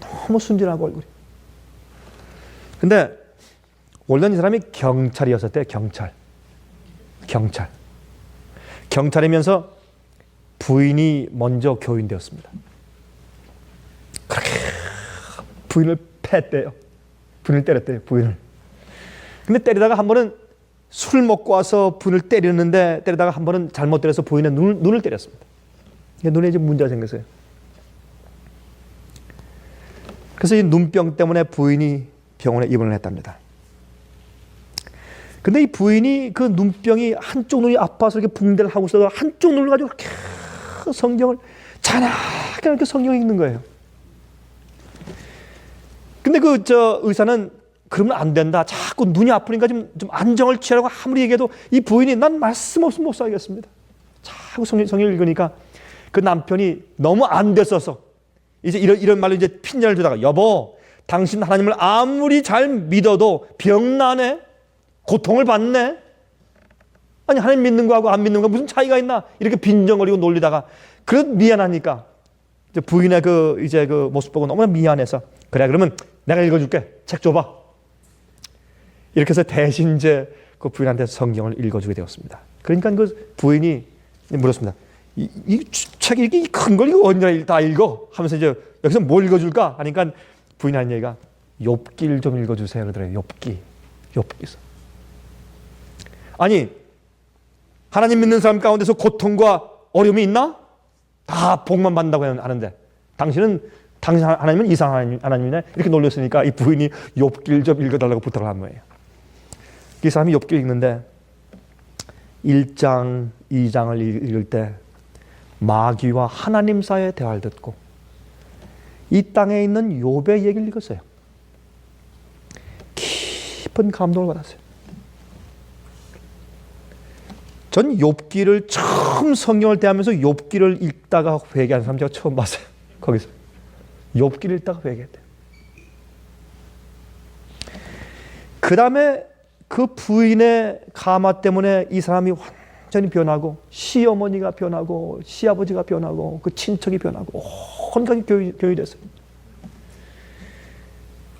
너무 순진하고 얼굴이. 근데 원래는 이 사람이 경찰이었었대요. 경찰이면서 부인이 먼저 교인 되었습니다. 그렇게 부인을 팼대요. 부인을 때렸대요. 부인을. 근데 때리다가 한 번은 술 먹고 와서 부인을 때리다가 한 번은 잘못 때려서 부인의 눈을 때렸습니다. 눈에 이제 문제가 생겼어요. 그래서 이 눈병 때문에 부인이 병원에 입원을 했답니다. 근데 이 부인이 그 눈병이 한쪽 눈이 아파서 이렇게 붕대를 하고 있어도 한쪽 눈을 가지고 이렇게 성경을 자나게 이렇게 성경을 읽는 거예요. 근데 의사는 그러면 안 된다. 자꾸 눈이 아프니까 좀 안정을 취하라고 아무리 얘기해도 이 부인이 난 말씀 없으면 못 살겠습니다. 자꾸 성경을 읽으니까 그 남편이 너무 안 됐어서 이제 이런 말로 이제 핀잔을 주다가 여보, 당신 하나님을 아무리 잘 믿어도 병나네? 고통을 받네? 아니, 하나님 믿는 거하고 안 믿는 거 무슨 차이가 있나? 이렇게 빈정거리고 놀리다가 그래도 미안하니까 이제 부인의 그 모습 보고 너무나 미안해서 그래, 그러면 내가 읽어줄게. 책 줘봐. 이렇게 해서 대신 이제 그 부인한테 성경을 읽어주게 되었습니다. 그러니까 그 부인이 물었습니다. 이 책 이렇게 큰 걸 이거 언제 다 읽어? 하면서 이제 여기서 뭘 읽어줄까? 하니까 부인이 하는 얘기가 욥기를 좀 읽어주세요. 그러더래요. 욥기. 아니, 하나님 믿는 사람 가운데서 고통과 어려움이 있나? 다 복만 받는다고 하는데 당신 하나님은 이상한 하나님이네? 이렇게 놀렸으니까 이 부인이 욥기를 좀 읽어달라고 부탁을 한 거예요. 이 사람이 욥기를 읽는데 1장, 2장을 읽을 때 마귀와 하나님 사이의 대화를 듣고 이 땅에 있는 욥의 얘기를 읽었어요. 깊은 감동을 받았어요. 전 욥기를 처음 성경을 대하면서 욥기를 읽다가 회개하는 사람 제가 처음 봤어요. 거기서 욥기를 읽다가 회개했대요. 그 다음에 그 부인의 가마 때문에 이 사람이 완전히 변하고 시어머니가 변하고 시아버지가 변하고 그 친척이 변하고 온갖 교육이 됐어요.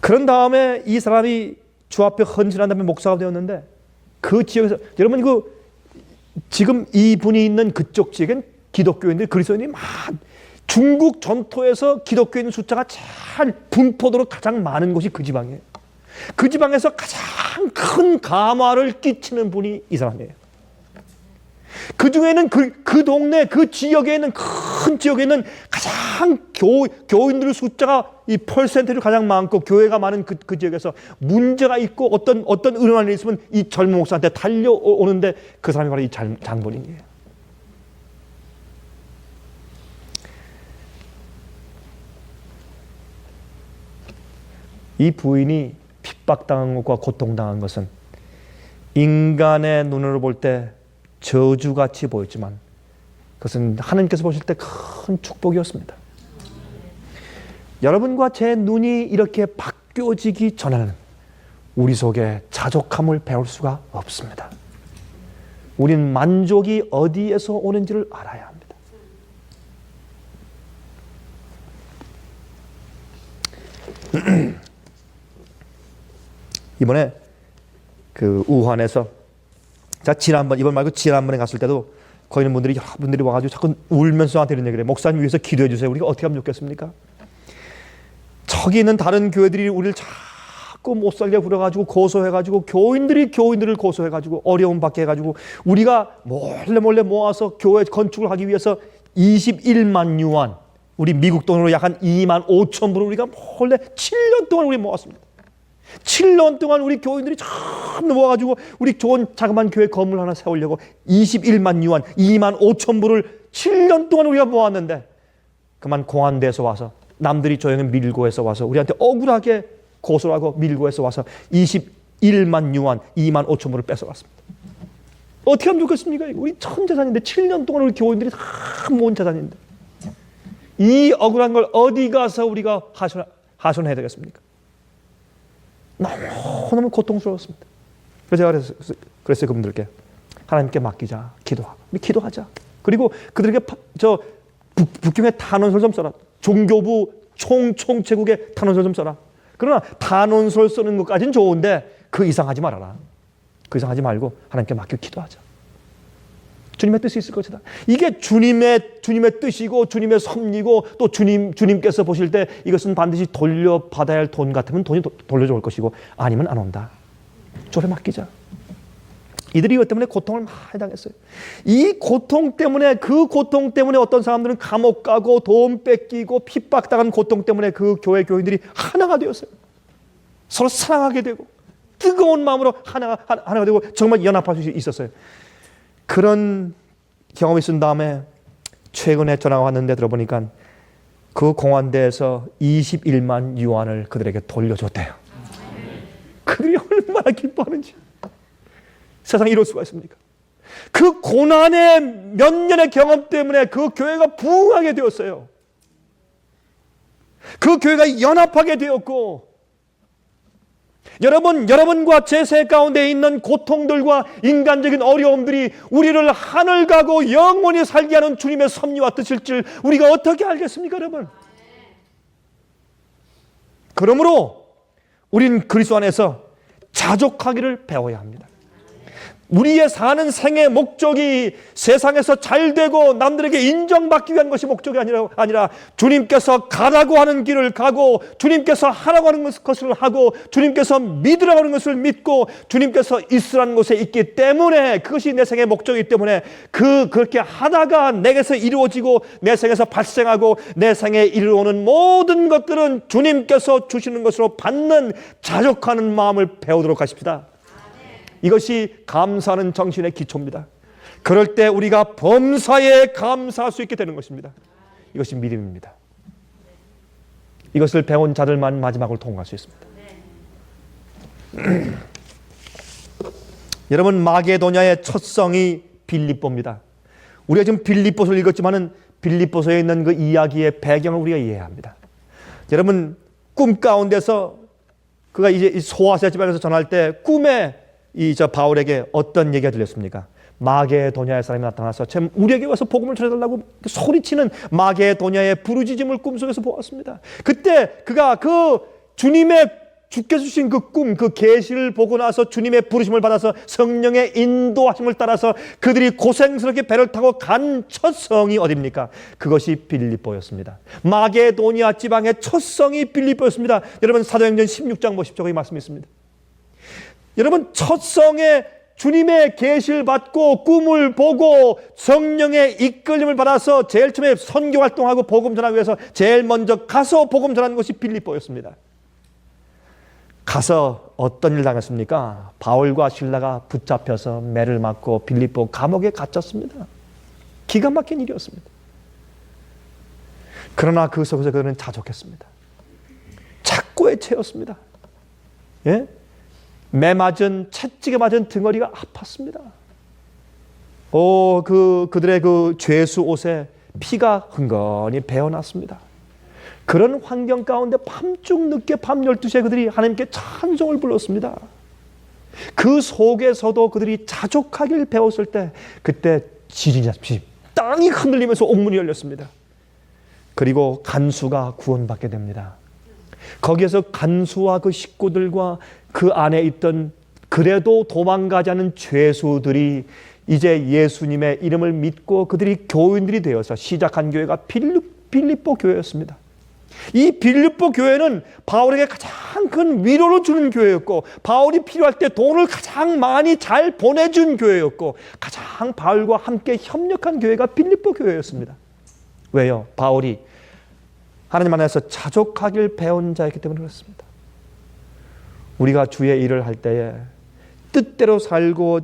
그런 다음에 이 사람이 주 앞에 헌신한 다음에 목사가 되었는데 그 지역에서 여러분 지금 이분이 있는 그쪽 지역엔 기독교인들 그리스도인이 중국 전토에서 기독교인 숫자가 잘 분포도로 가장 많은 곳이 그 지방이에요. 그 지방에서 가장 큰 감화를 끼치는 분이 이 사람이에요. 그 중에는 그 동네 그 지역에 있는 큰 지역에 있는 가장 교인들 숫자가 이 퍼센트로 가장 많고 교회가 많은 그 지역에서 문제가 있고 어떤 은혜가 있으면 이 젊은 목사한테 달려오는데 그 사람이 바로 이 장본인이에요. 이 부인이 핍박당한 것과 고통당한 것은 인간의 눈으로 볼 때 저주같이 보였지만 그것은 하나님께서 보실 때 큰 축복이었습니다. 여러분과 제 눈이 이렇게 바뀌어지기 전에는 우리 속에 자족함을 배울 수가 없습니다. 우린 만족이 어디에서 오는지를 알아야 합니다. 이번에 그 우한에서 이번 말고 지난번에 갔을 때도 거기 있는 여러분들이 와가지고 자꾸 울면서 저한테 이런 얘기를 해요. 목사님 위해서 기도해 주세요. 우리가 어떻게 하면 좋겠습니까? 저기 있는 다른 교회들이 우리를 자꾸 못 살게 굴어가지고 고소해가지고 교인들을 고소해가지고 어려움 받게 해가지고 우리가 몰래 모아서 교회 건축을 하기 위해서 21만 유안, 우리 미국 돈으로 약 한 2만 5천 불을 우리가 몰래 7년 동안 우리 모았습니다. 7년 동안 우리 교인들이 참 모아가지고 우리 좋은 자그마한 교회 건물 하나 세우려고 21만 유안, 2만 5천 불을 7년 동안 우리가 모았는데 그만 공안대에서 와서 남들이 조용히 밀고 해서 와서 우리한테 억울하게 고소를 하고 밀고 해서 와서 21만 유안, 2만 5천 불을 뺏어갔습니다. 어떻게 하면 좋겠습니까? 우리 전 재산인데 7년 동안 우리 교인들이 다 모은 재산인데 이 억울한 걸 어디 가서 우리가 하소연해야 되겠습니까? 너무너무 고통스러웠습니다. 그래서 제가 그랬어요. 그분들께 하나님께 맡기자, 우리 기도하자. 그리고 그들에게 북경의 단원서를 좀 써라. 종교부 총체국의 단원서를 좀 써라. 그러나 단원서를 쓰는 것까지는 좋은데 그 이상 하지 말아라. 그 이상 하지 말고 하나님께 맡기고 기도하자. 주님의 뜻이 있을 것이다. 이게 주님의 뜻이고 주님의 섭리고 또 주님께서 보실 때 이것은 반드시 돌려받아야 할 돈 같으면 돈이 돌려줄 것이고 아니면 안 온다. 저를 맡기자. 이들이 이것 때문에 고통을 많이 당했어요. 이 고통 때문에 어떤 사람들은 감옥 가고 돈 뺏기고 핍박당한 고통 때문에 그 교회 교인들이 하나가 되었어요. 서로 사랑하게 되고 뜨거운 마음으로 하나가 되고 정말 연합할 수 있었어요. 그런 경험이 있은 다음에 최근에 전화가 왔는데 들어보니까 그 공안대에서 21만 유안을 그들에게 돌려줬대요. 그들이 얼마나 기뻐하는지. 세상에 이럴 수가 있습니까? 그 고난의 몇 년의 경험 때문에 그 교회가 부흥하게 되었어요. 그 교회가 연합하게 되었고 여러분과 제 세 가운데 있는 고통들과 인간적인 어려움들이 우리를 하늘 가고 영원히 살게 하는 주님의 섭리와 뜻일 줄 우리가 어떻게 알겠습니까, 여러분? 그러므로 우린 그리스도 안에서 자족하기를 배워야 합니다. 우리의 사는 생의 목적이 세상에서 잘되고 남들에게 인정받기 위한 것이 목적이 아니라 주님께서 가라고 하는 길을 가고 주님께서 하라고 하는 것을 하고 주님께서 믿으라고 하는 것을 믿고 주님께서 있으라는 곳에 있기 때문에 그것이 내 생의 목적이기 때문에 그렇게 하다가 내게서 이루어지고 내 생에서 발생하고 내 생에 이르러오는 모든 것들은 주님께서 주시는 것으로 받는 자족하는 마음을 배우도록 하십시다. 이것이 감사하는 정신의 기초입니다. 그럴 때 우리가 범사에 감사할 수 있게 되는 것입니다. 이것이 믿음입니다. 이것을 배운 자들만 마지막을 통과할 수 있습니다. 여러분, 마게도냐의 첫 성이 빌립보입니다. 우리가 지금 빌립보서를 읽었지만은 빌립보서에 있는 그 이야기의 배경을 우리가 이해해야 합니다. 여러분, 꿈 가운데서 그가 이제 소아시아 지방에서 전할 때 꿈에 바울에게 어떤 얘기가 들렸습니까? 마게도냐의 사람이 나타나서 우리에게 와서 복음을 전해달라고 소리치는 마게도냐의 부르짖음을 꿈속에서 보았습니다. 그때 그가 주께서 주신 그 꿈, 그 계시를 보고 나서 주님의 부르심을 받아서 성령의 인도하심을 따라서 그들이 고생스럽게 배를 타고 간 첫 성이 어디입니까? 그것이 빌립보였습니다. 마게도냐 지방의 첫 성이 빌립보였습니다. 여러분, 사도행전 16장 보십시오. 거기 말씀이 있습니다. 여러분, 첫 성에 주님의 계시를 받고 꿈을 보고 성령의 이끌림을 받아서 제일 처음에 선교 활동하고 복음 전하기 위해서 제일 먼저 가서 복음 전하는 것이 빌립보였습니다. 가서 어떤 일 당했습니까? 바울과 실라가 붙잡혀서 매를 맞고 빌립보 감옥에 갇혔습니다. 기가 막힌 일이었습니다. 그러나 그 속에서 그들은 자족했습니다. 착고에 채였습니다. 예? 채찍에 맞은 등어리가 아팠습니다. 그들의 그 죄수 옷에 피가 흥건히 배어났습니다. 그런 환경 가운데 밤중 늦게 밤 12시에 그들이 하나님께 찬송을 불렀습니다. 그 속에서도 그들이 자족하길 배웠을 때 그때 지진이 났습니다. 땅이 흔들리면서 옥문이 열렸습니다. 그리고 간수가 구원받게 됩니다. 거기에서 간수와 그 식구들과 그 안에 있던 그래도 도망가지 않은 죄수들이 이제 예수님의 이름을 믿고 그들이 교인들이 되어서 시작한 교회가 빌립보 교회였습니다. 이 빌립보 교회는 바울에게 가장 큰 위로를 주는 교회였고, 바울이 필요할 때 돈을 가장 많이 잘 보내준 교회였고, 가장 바울과 함께 협력한 교회가 빌립보 교회였습니다. 왜요? 바울이 하나님 안에서 자족하길 배운 자이기 때문에 그렇습니다. 우리가 주의 일을 할 때에 뜻대로 살고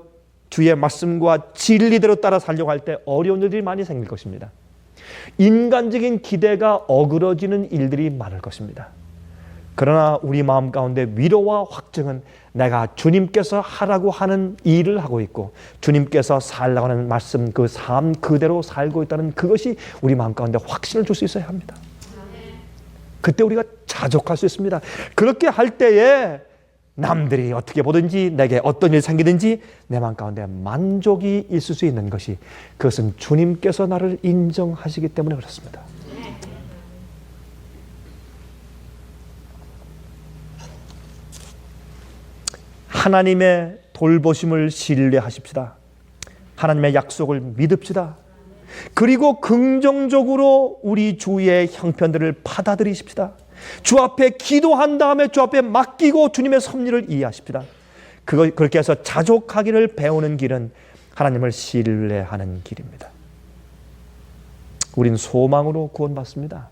주의 말씀과 진리대로 따라 살려고 할 때 어려운 일들이 많이 생길 것입니다. 인간적인 기대가 어그러지는 일들이 많을 것입니다. 그러나 우리 마음 가운데 위로와 확증은 내가 주님께서 하라고 하는 일을 하고 있고 주님께서 살라고 하는 말씀, 그 삶 그대로 살고 있다는 그것이 우리 마음 가운데 확신을 줄 수 있어야 합니다. 그때 우리가 자족할 수 있습니다. 그렇게 할 때에 남들이 어떻게 보든지 내게 어떤 일이 생기든지 내 마음 가운데 만족이 있을 수 있는 것이, 그것은 주님께서 나를 인정하시기 때문에 그렇습니다. 하나님의 돌보심을 신뢰하십시다. 하나님의 약속을 믿읍시다. 그리고 긍정적으로 우리 주의 형편들을 받아들이십시다. 주 앞에 기도한 다음에 주 앞에 맡기고 주님의 섭리를 이해하십시다. 그렇게 해서 자족하기를 배우는 길은 하나님을 신뢰하는 길입니다. 우린 소망으로 구원받습니다.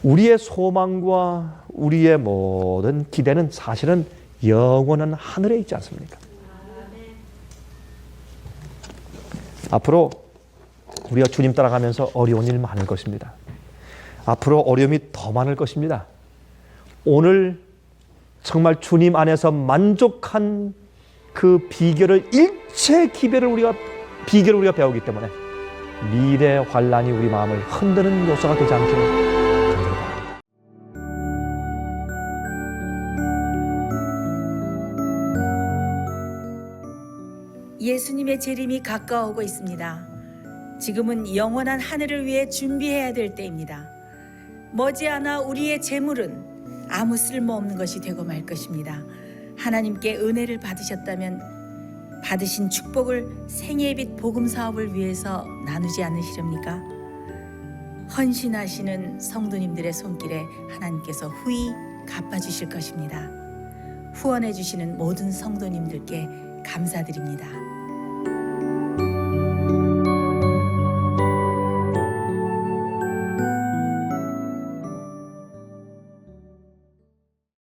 우리의 소망과 우리의 모든 기대는 사실은 영원한 하늘에 있지 않습니까? 앞으로 우리가 주님 따라가면서 어려운 일 많을 것입니다. 앞으로 어려움이 더 많을 것입니다. 오늘 정말 주님 안에서 만족한 그 비결을, 일체 비결을 우리가 배우기 때문에 미래 환란이 우리 마음을 흔드는 요소가 되지 않기를 간절히 바랍니다. 예수님의 재림이 가까워오고 있습니다. 지금은 영원한 하늘을 위해 준비해야 될 때입니다. 머지않아 우리의 재물은 아무 쓸모없는 것이 되고 말 것입니다. 하나님께 은혜를 받으셨다면 받으신 축복을 생애의 빛 복음 사업을 위해서 나누지 않으시렵니까? 헌신하시는 성도님들의 손길에 하나님께서 후히 갚아주실 것입니다. 후원해 주시는 모든 성도님들께 감사드립니다.